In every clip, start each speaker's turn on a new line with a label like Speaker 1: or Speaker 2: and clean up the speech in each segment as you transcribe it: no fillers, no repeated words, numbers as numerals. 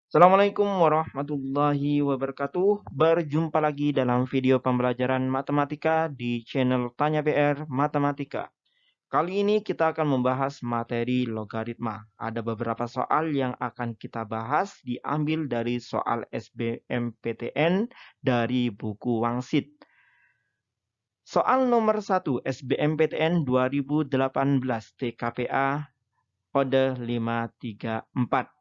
Speaker 1: Assalamualaikum warahmatullahi wabarakatuh. Berjumpa lagi dalam video pembelajaran matematika di channel Tanya PR Matematika. Kali ini kita akan membahas materi logaritma. Ada beberapa soal yang akan kita bahas diambil dari soal SBMPTN dari buku Wangsit. Soal nomor 1 SBMPTN 2018 TKPA kode 534.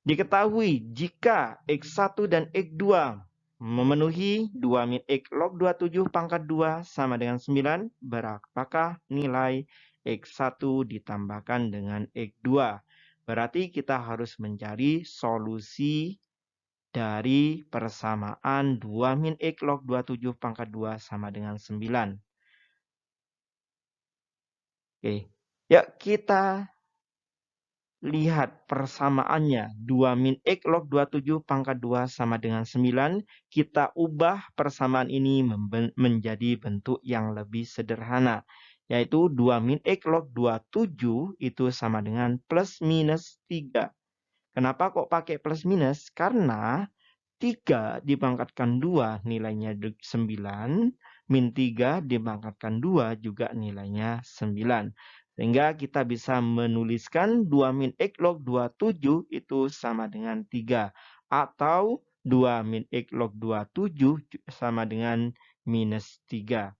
Speaker 1: Diketahui jika X1 dan X2 memenuhi 2 min X log 27 pangkat 2 sama dengan 9, berapakah nilai X1 ditambahkan dengan X2? Berarti kita harus mencari solusi dari persamaan 2 min X log 27 pangkat 2 sama dengan 9. Oke, yuk kita lihat persamaannya. 2 min X log 27 pangkat 2 sama dengan 9. Kita ubah persamaan ini menjadi bentuk yang lebih sederhana. Yaitu 2 min X log 27 itu sama dengan plus minus 3. Kenapa kok pakai plus minus? Karena 3 dipangkatkan 2 nilainya 9. Min 3 dipangkatkan 2 juga nilainya 9. Sehingga kita bisa menuliskan 2 min X log 27 itu sama dengan 3. Atau 2 min X log 27 sama dengan minus 3.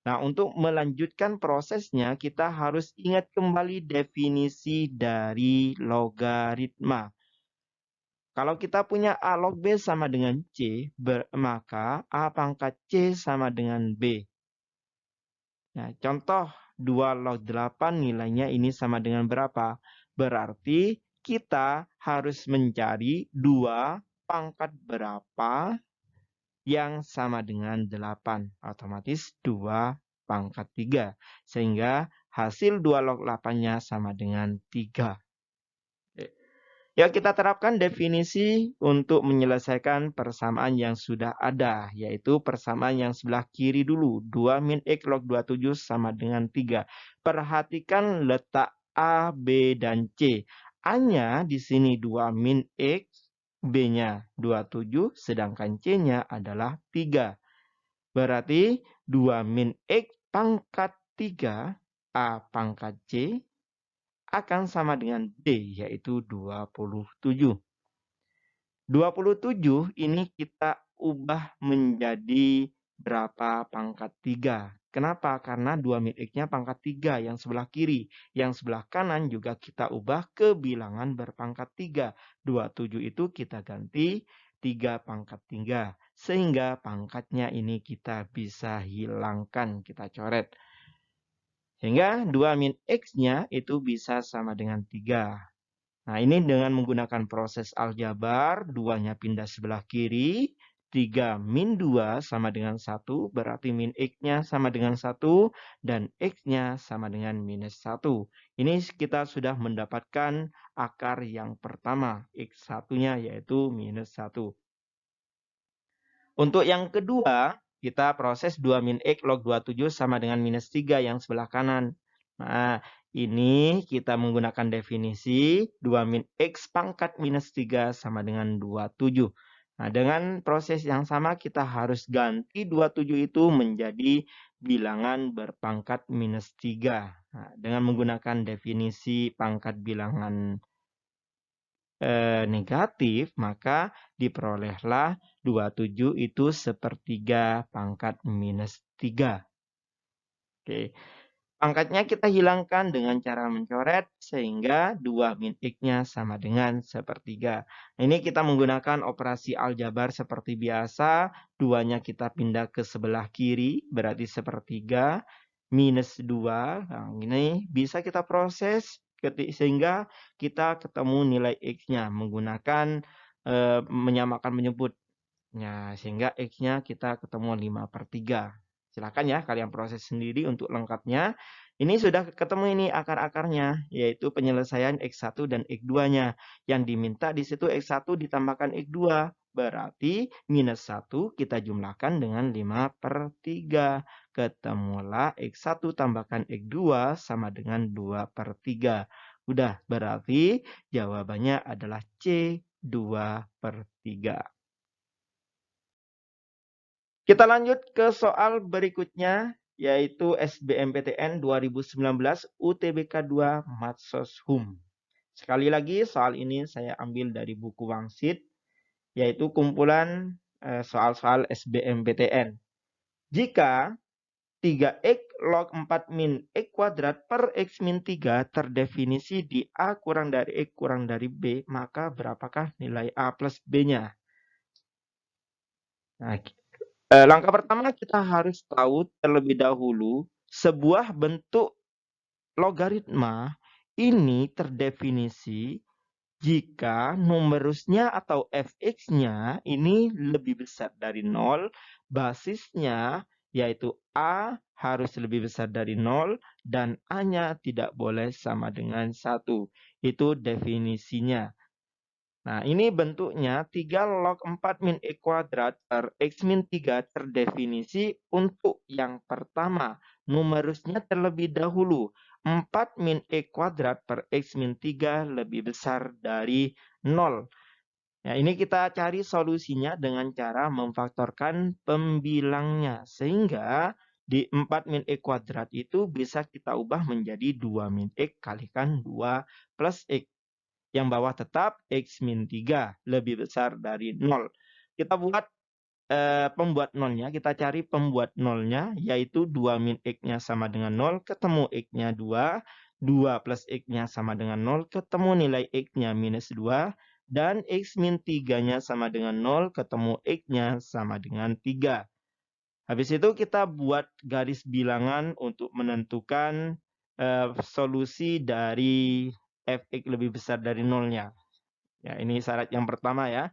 Speaker 1: Nah, untuk melanjutkan prosesnya, kita harus ingat kembali definisi dari logaritma. Kalau kita punya A log B sama dengan C, maka A pangkat C sama dengan B. Nah, contoh 2 log 8 nilainya ini sama dengan berapa? Berarti kita harus mencari 2 pangkat berapa yang sama dengan 8. Otomatis 2 pangkat 3. Sehingga hasil 2 log 8-nya sama dengan 3. Ya, kita terapkan definisi untuk menyelesaikan persamaan yang sudah ada, yaitu persamaan yang sebelah kiri dulu. 2 min X log 27 sama dengan 3. Perhatikan letak A, B, dan C. A-nya di sini 2 min X, B-nya 27, sedangkan C-nya adalah 3. Berarti 2 min X pangkat 3, A pangkat C, akan sama dengan D, yaitu 27. 27 ini kita ubah menjadi berapa pangkat 3. Kenapa? Karena 2 min X-nya pangkat 3 yang sebelah kiri. Yang sebelah kanan juga kita ubah ke bilangan berpangkat 3. 27 itu kita ganti 3 pangkat 3. Sehingga pangkatnya ini kita bisa hilangkan, kita coret. Sehingga 2 min X-nya itu bisa sama dengan 3. Nah, ini dengan menggunakan proses aljabar, 2-nya pindah sebelah kiri, 3 min 2 sama dengan 1, berarti min X-nya sama dengan 1, dan X-nya sama dengan minus 1. Ini kita sudah mendapatkan akar yang pertama, X1-nya yaitu minus 1. Untuk yang kedua, kita proses 2 min X log 27 sama dengan minus 3 yang sebelah kanan. Nah, ini kita menggunakan definisi 2 min X pangkat minus 3 sama dengan 27. Nah, dengan proses yang sama kita harus ganti 27 itu menjadi bilangan berpangkat minus 3. Nah, dengan menggunakan definisi pangkat bilangan negatif, maka diperolehlah 27 itu sepertiga pangkat minus 3. Oke. Pangkatnya kita hilangkan dengan cara mencoret sehingga 2 min X-nya sama dengan sepertiga. Ini kita menggunakan operasi aljabar seperti biasa. 2-nya kita pindah ke sebelah kiri, berarti sepertiga. Minus 2, nah ini bisa kita proses sehingga kita ketemu nilai X-nya menggunakan menyamakan menyebut. Nah, sehingga X-nya kita ketemu 5/3. Silakan ya kalian proses sendiri untuk lengkapnya. Ini sudah ketemu ini akar-akarnya, yaitu penyelesaian X1 dan X2-nya. Yang diminta di situ X1 ditambahkan X2. Berarti minus 1 kita jumlahkan dengan 5/3. Ketemulah X1 tambahkan X2 sama dengan 2/3. Udah, berarti jawabannya adalah C, 2/3. Kita lanjut ke soal berikutnya, yaitu SBMPTN 2019 UTBK 2 Matsoshum. Sekali lagi, soal ini saya ambil dari buku Wangsit, yaitu kumpulan soal-soal SBMPTN. Jika 3x log 4 min x kuadrat per x min 3 terdefinisi di A kurang dari X kurang dari B, maka berapakah nilai A plus B-nya? Nah, langkah pertama kita harus tahu terlebih dahulu sebuah bentuk logaritma ini terdefinisi jika numerusnya atau fx-nya ini lebih besar dari 0, basisnya yaitu A harus lebih besar dari 0 dan A-nya tidak boleh sama dengan 1. Itu definisinya. Nah, ini bentuknya 3 log 4 min x kuadrat per x min 3 terdefinisi untuk yang pertama. Numerusnya terlebih dahulu. 4 min x kuadrat per x min 3 lebih besar dari 0. Ya, ini kita cari solusinya dengan cara memfaktorkan pembilangnya. Sehingga di 4 min x kuadrat itu bisa kita ubah menjadi 2 min x kalikan 2 plus x. Yang bawah tetap X min 3 lebih besar dari 0. Kita buat pembuat nolnya, kita cari pembuat nolnya, yaitu 2 min X-nya sama dengan 0, ketemu X-nya 2, 2 plus X-nya sama dengan 0, ketemu nilai X-nya minus 2, dan X min 3-nya sama dengan 0, ketemu X-nya sama dengan 3. Habis itu kita buat garis bilangan untuk menentukan solusi dari fx lebih besar dari nolnya. Ya, ini syarat yang pertama ya.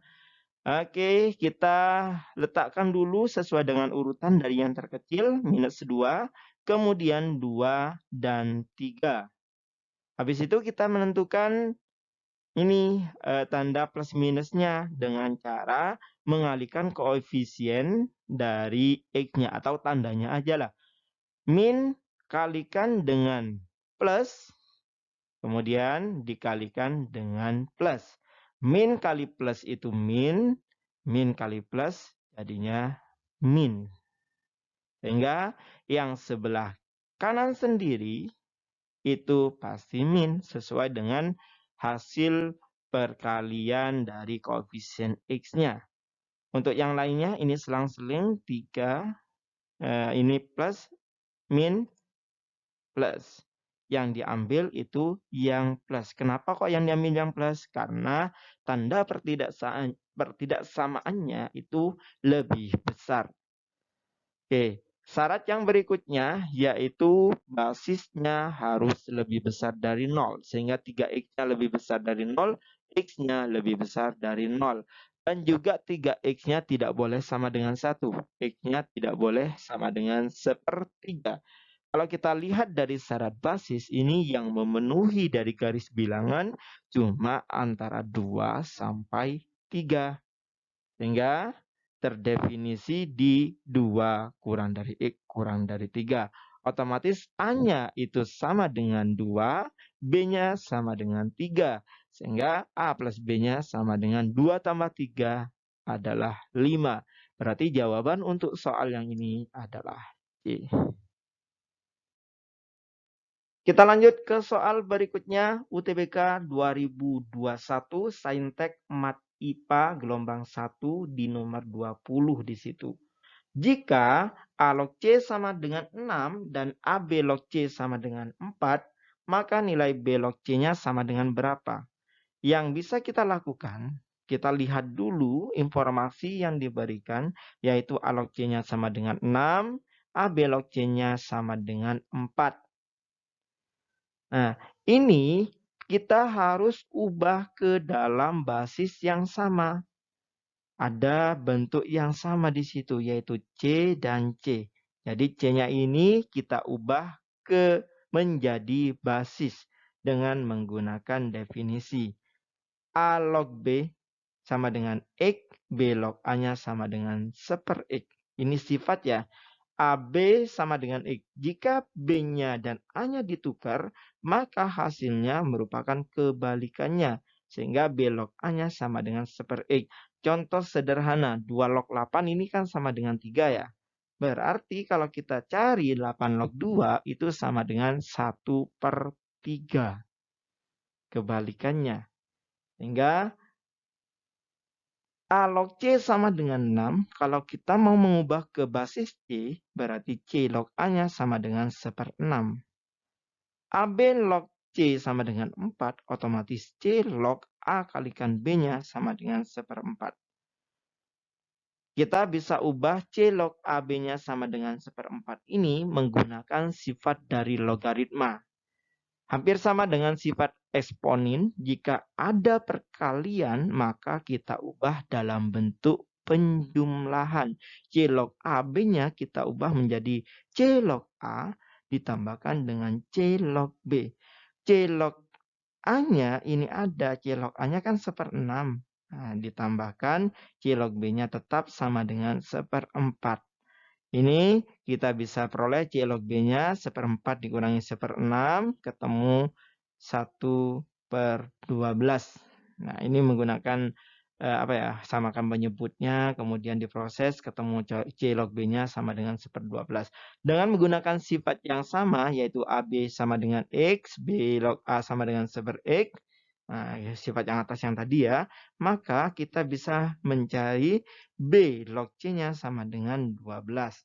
Speaker 1: Oke, kita letakkan dulu sesuai dengan urutan dari yang terkecil, minus 2, kemudian 2, dan 3. Habis itu kita menentukan ini tanda plus minusnya dengan cara mengalihkan koefisien dari X-nya atau tandanya aja lah. Min kalikan dengan plus, kemudian dikalikan dengan plus. Min kali plus itu min, min kali plus jadinya min. Sehingga yang sebelah kanan sendiri itu pasti min sesuai dengan hasil perkalian dari koefisien X-nya. Untuk yang lainnya ini selang-seling 3, ini plus, min, plus. Yang diambil itu yang plus. Kenapa kok yang diambil yang plus? Karena tanda pertidaksamaannya itu lebih besar. Oke, syarat yang berikutnya yaitu basisnya harus lebih besar dari 0. Sehingga 3x-nya lebih besar dari 0, x-nya lebih besar dari 0. Dan juga 3x-nya tidak boleh sama dengan 1. X-nya tidak boleh sama dengan 1/3. Kalau kita lihat dari syarat basis, ini yang memenuhi dari garis bilangan cuma antara 2 sampai 3. Sehingga terdefinisi di 2 kurang dari X kurang dari 3. Otomatis A-nya itu sama dengan 2, B-nya sama dengan 3. Sehingga A plus B-nya sama dengan 2 tambah 3 adalah 5. Berarti jawaban untuk soal yang ini adalah C. Kita lanjut ke soal berikutnya, UTBK 2021 Saintek Mat IPA gelombang 1 di nomor 20 di situ. Jika A log C sama dengan 6 dan AB log C sama dengan 4, maka nilai B log C-nya sama dengan berapa? Yang bisa kita lakukan, kita lihat dulu informasi yang diberikan, yaitu A log C-nya sama dengan 6, AB log C-nya sama dengan 4. Nah, ini kita harus ubah ke dalam basis yang sama. Ada bentuk yang sama di situ, yaitu C dan C. Jadi C-nya ini kita ubah ke menjadi basis dengan menggunakan definisi. A log B sama dengan X, B log A-nya sama dengan 1/X. Ini sifat ya. AB sama dengan X. Jika B-nya dan A-nya ditukar, maka hasilnya merupakan kebalikannya. Sehingga B log A-nya sama dengan 1/X. Contoh sederhana, 2 log 8 ini kan sama dengan 3 ya. Berarti kalau kita cari 8 log 2 itu sama dengan 1/3. Kebalikannya. Sehingga A log C sama dengan 6. Kalau kita mau mengubah ke basis C, berarti C log A-nya sama dengan 1/6. AB log C sama dengan 4, otomatis C log A kalikan B-nya sama dengan 1/4. Kita bisa ubah C log AB-nya sama dengan 1/4 ini menggunakan sifat dari logaritma. Hampir sama dengan sifat eksponen, jika ada perkalian maka kita ubah dalam bentuk penjumlahan. C log AB-nya kita ubah menjadi C log A ditambahkan dengan C log B. C log A-nya ini ada, C log A-nya kan 1/6. Nah, ditambahkan C log B-/nya tetap sama dengan 1/4. Ini kita bisa peroleh C log B-nya 1/4 dikurangi 1/6 ketemu 1/12. Nah, ini menggunakan samakan penyebutnya, kemudian diproses ketemu C log B-nya sama dengan 1/12. Dengan menggunakan sifat yang sama yaitu AB sama dengan X, B log A sama dengan 1/X. Nah, sifat yang atas yang tadi ya, maka kita bisa mencari B log C-nya sama dengan 12.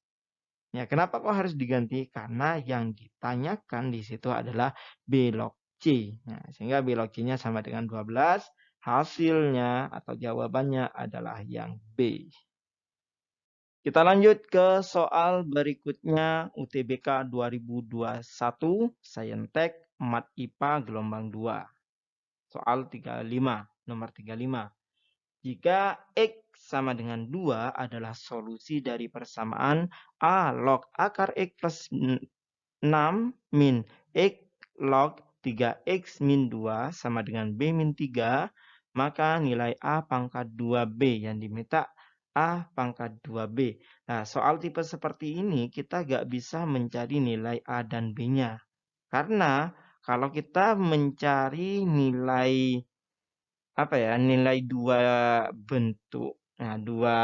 Speaker 1: Ya, kenapa kok harus diganti? Karena yang ditanyakan di situ adalah B log C. Nah, sehingga B log C-nya sama dengan 12. Hasilnya atau jawabannya adalah yang B. Kita lanjut ke soal berikutnya, UTBK 2021, Saintek, Mat IPA gelombang 2. Soal 35, nomor 35. Jika X sama dengan 2 adalah solusi dari persamaan A log akar X plus 6 min X log 3X min 2 sama dengan B min 3, maka nilai A pangkat 2B yang diminta A pangkat 2B. Nah, soal tipe seperti ini kita nggak bisa mencari nilai A dan B-nya. Karena kalau kita mencari nilai nilai dua bentuk, nah dua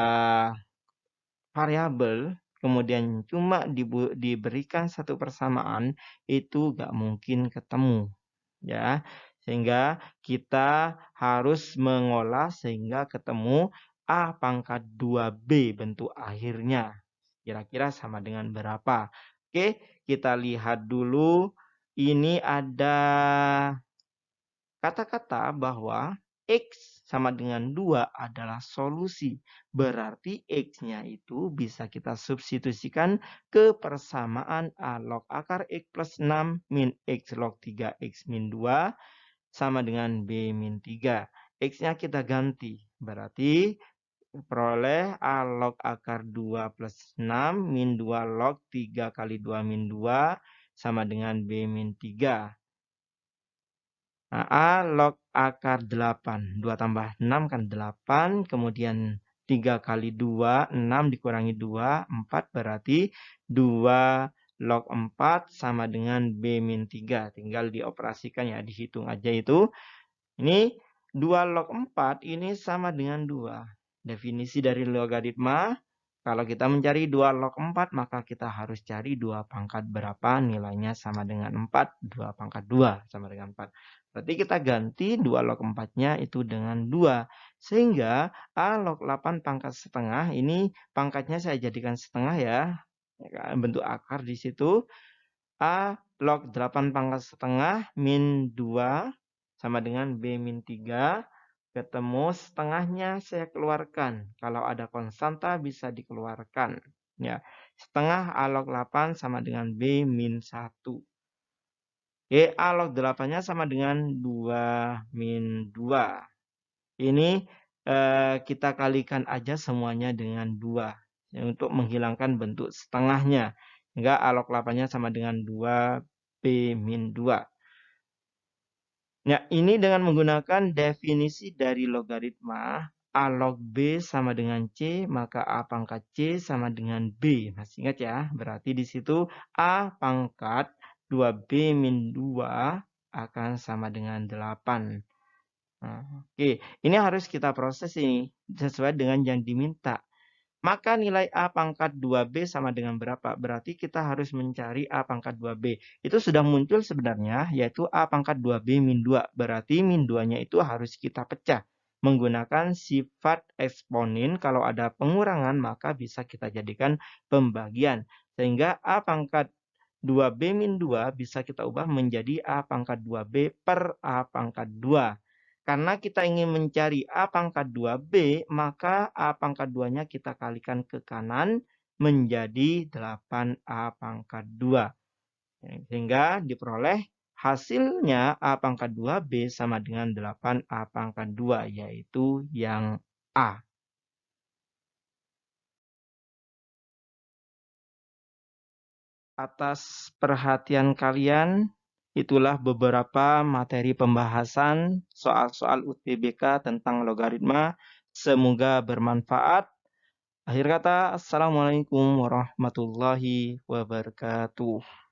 Speaker 1: variabel, kemudian cuma diberikan satu persamaan, itu nggak mungkin ketemu, ya. Sehingga kita harus mengolah sehingga ketemu A pangkat 2B bentuk akhirnya. Kira-kira sama dengan berapa? Oke, kita lihat dulu. Ini ada kata-kata bahwa X sama dengan 2 adalah solusi. Berarti X-nya itu bisa kita substitusikan ke persamaan A log akar X plus 6 min X log 3X min 2 sama dengan B min 3. X-nya kita ganti. Berarti peroleh A log akar 2 plus 6 min 2 log 3 kali 2 min 2 sama dengan B min 3. Nah, A log akar 8. 2 tambah 6 kan 8. Kemudian 3 kali 2, 6 dikurangi 2, 4. Berarti 2 log 4 sama dengan B min 3. Tinggal dioperasikan ya, dihitung aja itu. Ini 2 log 4 ini sama dengan 2. Definisi dari logaritma, kalau kita mencari 2 log 4, maka kita harus cari 2 pangkat berapa nilainya sama dengan 4. 2 pangkat 2 sama dengan 4. Berarti kita ganti 2 log 4-nya itu dengan 2. Sehingga A log 8 pangkat setengah, ini pangkatnya saya jadikan setengah ya. Bentuk akar di situ. A log 8 pangkat setengah min 2 sama dengan B min 3. Ketemu setengahnya saya keluarkan. Kalau ada konstanta bisa dikeluarkan. Ya, setengah A log 8 sama dengan B min 1. Oke, A log 8-nya sama dengan 2 min 2. Ini kita kalikan aja semuanya dengan 2. Ya, untuk menghilangkan bentuk setengahnya. Sehingga A log 8-nya sama dengan 2B min 2. Nah, ini dengan menggunakan definisi dari logaritma, A log B sama dengan C, maka A pangkat C sama dengan B. Masih ingat ya? Berarti di situ A pangkat 2B min 2 akan sama dengan 8. Nah, oke, ini harus kita proses ini sesuai dengan yang diminta. Maka nilai A pangkat 2B sama dengan berapa? Berarti kita harus mencari A pangkat 2B. Itu sudah muncul sebenarnya, yaitu A pangkat 2B min 2. Berarti min 2-nya itu harus kita pecah. Menggunakan sifat eksponen, kalau ada pengurangan maka bisa kita jadikan pembagian. Sehingga A pangkat 2B min 2 bisa kita ubah menjadi A pangkat 2B per A pangkat 2. Karena kita ingin mencari A pangkat 2B, maka A pangkat 2-nya kita kalikan ke kanan menjadi 8A pangkat 2. Sehingga diperoleh hasilnya A pangkat 2B sama dengan 8A pangkat 2, yaitu yang A. Atas perhatian kalian, itulah beberapa materi pembahasan soal-soal UTBK tentang logaritma. Semoga bermanfaat. Akhir kata, Assalamualaikum warahmatullahi wabarakatuh.